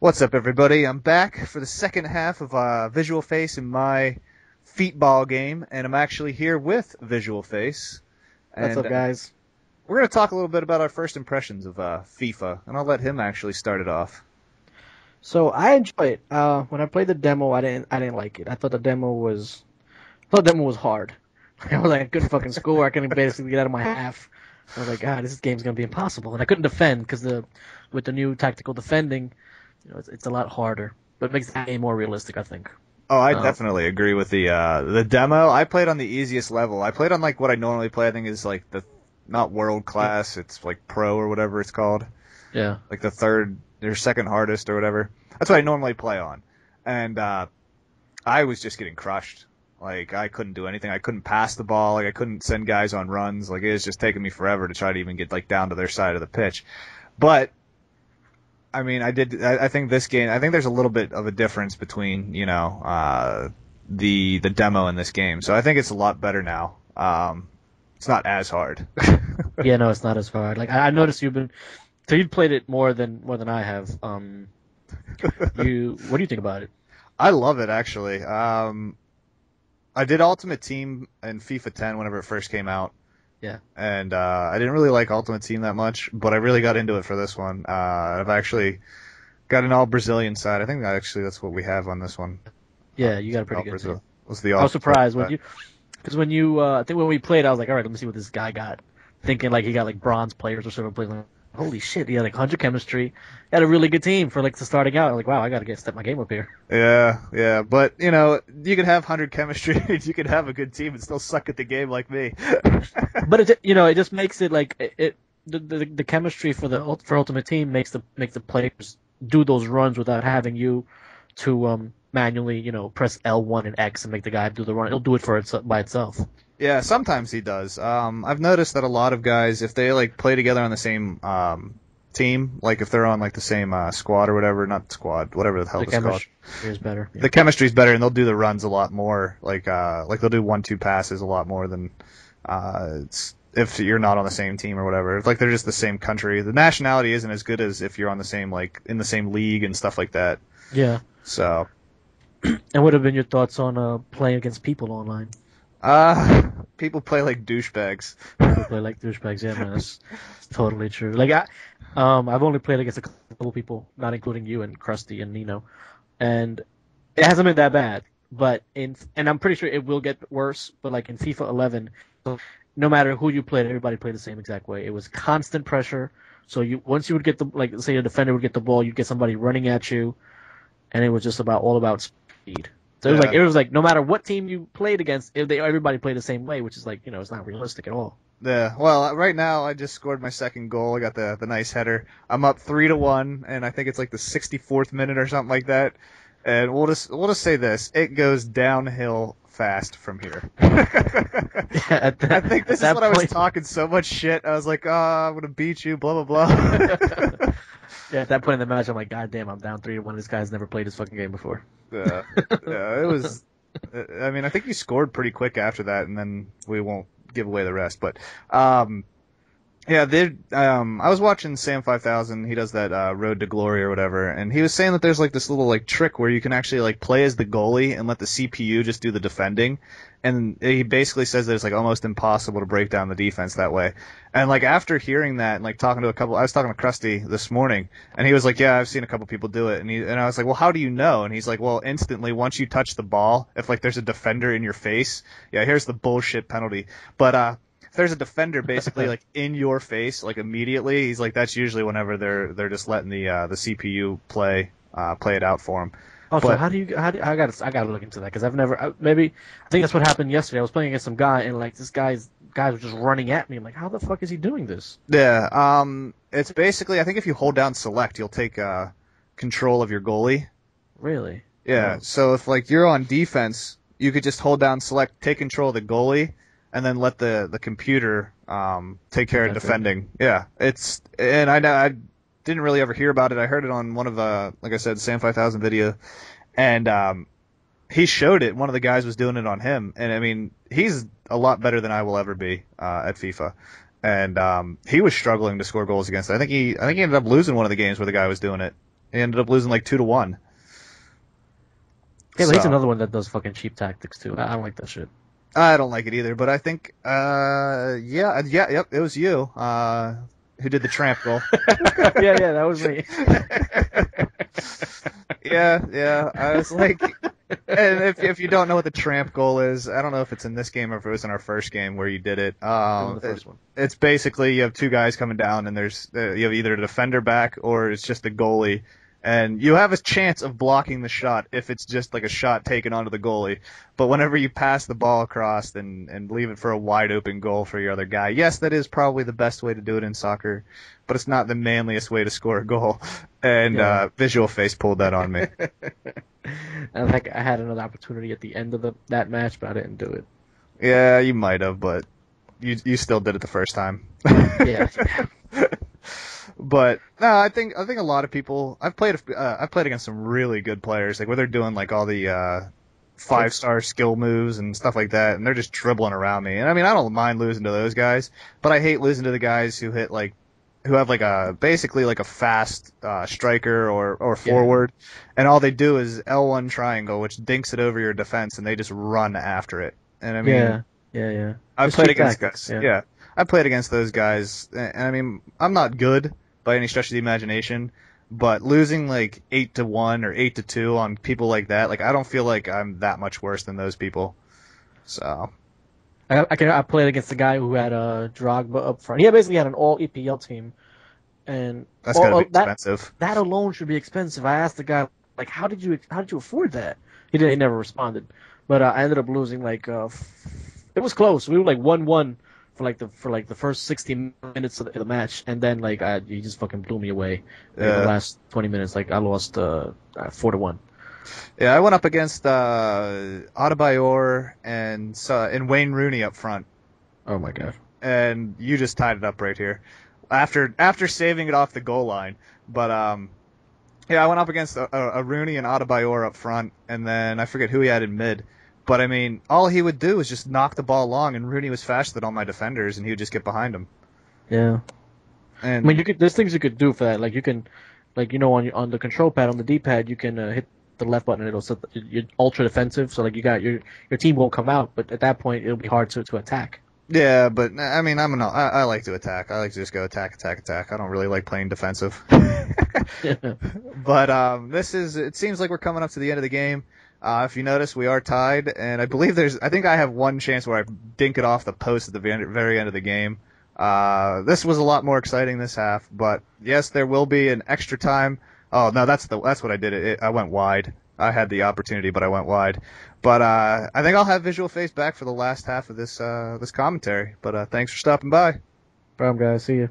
What's up, everybody? I'm back for the second half of VisualFace in my feetball game, and I'm actually here with VisualFace. What's And up, guys? we're going to talk a little bit about our first impressions of FIFA, and I'll let him actually start it off. So I enjoy it. When I played the demo, I didn't like it. I thought the demo was hard. I was like, I couldn't fucking score. I couldn't basically get out of my half. I was like, God, this game's gonna be impossible. And I couldn't defend because with the new tactical defending, it's a lot harder. But it makes the game more realistic, I think. Oh, I Um, definitely agree with the demo. I played on the easiest level. I played on like what I normally play. I think is like the not world class. It's like pro or whatever it's called. yeah. Like the third or second hardest or whatever. That's what I normally play on. And I was just getting crushed. Like, I couldn't do anything. I couldn't pass the ball. Like, I couldn't send guys on runs. Like, it was just taking me forever to try to even get, like, down to their side of the pitch. But, I mean, I think this game, I think there's a little bit of a difference between, the demo and this game. So I think it's a lot better now. It's not as hard. Yeah, no, it's not as hard. Like I noticed you've played it more than I have. What do you think about it? I love it, actually. I did Ultimate Team in FIFA 10 whenever it first came out. Yeah. And I didn't really like Ultimate Team that much, but I really got into it for this one. I've actually got an all Brazilian side. I think that's what we have on this one. Yeah, you got a pretty All good Brazil. team. Was the I all was surprised I think when we played, I was like, all right, let me see what this guy got. Thinking like he got like bronze players or something. Playing like, holy shit, he had like 100 chemistry. He had a really good team for like starting out. I'm like, wow, I got to step my game up here. Yeah, but you can have 100 chemistry, you can have a good team and still suck at the game like me. But it just makes it like the chemistry for Ultimate Team makes the players do those runs without having you to manually press L1 and X and make the guy do the run. It'll do it by itself. Yeah, sometimes he does. I've noticed that a lot of guys, if they like play together on the same team, like if they're on like the same squad or whatever, not squad, whatever the hell The it's called. chemistry is better. Yeah. The chemistry's better, and they'll do the runs a lot more. Like they'll do 1-2 passes a lot more than if you're not on the same team or whatever. It's like they're just the same country. The nationality isn't as good as if you're on the same in the same league and stuff like that. Yeah. So. And what have been your thoughts on playing against people online? People play like douchebags. People play like douchebags. Yeah, man, that's totally true. Like I've only played against a couple people, not including you and Krusty and Nino, and it hasn't been that bad. But and I'm pretty sure it will get worse. But like in FIFA 11, no matter who you played, everybody played the same exact way. It was constant pressure. So once you would get say a defender would get the ball, you'd get somebody running at you, and it was just all about speed. So it was like no matter what team you played against, everybody played the same way, which is like it's not realistic at all. Yeah, well, right now I just scored my second goal. I got the nice header. I'm up 3-1, and I think it's like the 64th minute or something like that. And we'll just say this: it goes downhill fast from here. Yeah, I think this is what I was talking so much shit. I was like, I'm gonna beat you, blah blah blah. Yeah, at that point in the match, I'm like, God damn, I'm down 3-1. This guy's never played this fucking game before. Yeah, it was. I mean, I think you scored pretty quick after that, and then we won't give away the rest. But, yeah, I was watching Sam 5000. He does that Road to Glory or whatever, and he was saying that there's like this little like trick where you can actually like play as the goalie and let the CPU just do the defending. And he basically says that it's like almost impossible to break down the defense that way. And like after hearing that and like I was talking to Krusty this morning, and he was like, "Yeah, I've seen a couple people do it." And I was like, "Well, how do you know?" And he's like, "Well, instantly once you touch the ball, if like there's a defender in your face, yeah, here's the bullshit penalty. But if there's a defender basically like in your face, like immediately, he's like, that's usually whenever they're just letting the CPU play it out for him." Also, I gotta look into that because I think that's what happened yesterday. I was playing against some guy and like this guys were just running at me. I'm like, how the fuck is he doing this? Yeah, it's basically I think if you hold down select, you'll take control of your goalie. Really? Yeah. Oh. So if like you're on defense, you could just hold down select, take control of the goalie, and then let the computer take care of defending. Yeah, and I didn't really ever hear about it. I heard it on one of like I said, Sam 5000 video, and he showed it. One of the guys was doing it on him, and I mean he's a lot better than I will ever be at FIFA, and he was struggling to score goals against it. I think he ended up losing one of the games where the guy was doing it. He ended up losing like 2-1. Yeah, but he's So, another one that does fucking cheap tactics too. I don't like that shit. I don't like it either, but I think, yep, it was you, who did the tramp goal. Yeah, that was me. Yeah, I was like, and if you don't know what the tramp goal is, I don't know if it's in this game or if it was in our first game where you did it. The first one. It's basically you have two guys coming down and there's you have either a defender back or it's just the goalie. And you have a chance of blocking the shot if it's just like a shot taken onto the goalie. But whenever you pass the ball across and leave it for a wide open goal for your other guy, yes, that is probably the best way to do it in soccer, but it's not the manliest way to score a goal. And VisualFace pulled that on me. And like I had another opportunity at the end of that match, but I didn't do it. Yeah, you might have, but you still did it the first time. Yeah. But no, I think a lot of people. I've played against some really good players, like where they're doing like all the 5-star skill moves and stuff like that, and they're just dribbling around me. And I mean, I don't mind losing to those guys, but I hate losing to the guys who have like basically like a fast striker or forward, and all they do is L1 triangle, which dinks it over your defense, and they just run after it. And I mean, yeah. I've played against guys. Yeah, I played against those guys, and I mean, I'm not good by any stretch of the imagination, but losing like 8-1 or 8-2 on people like that, like I don't feel like I'm that much worse than those people. So I played against a guy who had Drogba up front. He basically had an all EPL team, and that's gotta be expensive. That alone should be expensive. I asked the guy like, how did you afford that? He never responded, but I ended up losing like it was close. We were like 1-1 for the first 60 minutes of the match, and then like he just fucking blew me away. In the last 20 minutes, like I lost 4-1. Yeah, I went up against Adebayor and Wayne Rooney up front. Oh my god! And you just tied it up right here after saving it off the goal line. But yeah, I went up against a Rooney and Adebayor up front, and then I forget who he had in mid. But I mean, all he would do was just knock the ball long, and Rooney was faster than all my defenders, and he would just get behind him. Yeah. And I mean, there's things you could do for that. Like you can, like on the control pad on the D-pad, you can hit the left button and it'll set you're ultra defensive. So like you got your team won't come out, but at that point it'll be hard to attack. Yeah, but I mean, I like to attack. I like to just go attack. I don't really like playing defensive. But it seems like we're coming up to the end of the game. If you notice, we are tied, and I believe I think I have one chance where I dink it off the post at the very end of the game. This was a lot more exciting this half, but yes, there will be an extra time. Oh no, that's what I did. I went wide. I had the opportunity, but I went wide. But I think I'll have VisualFace back for the last half of this commentary. But thanks for stopping by. Problem, guys. See you.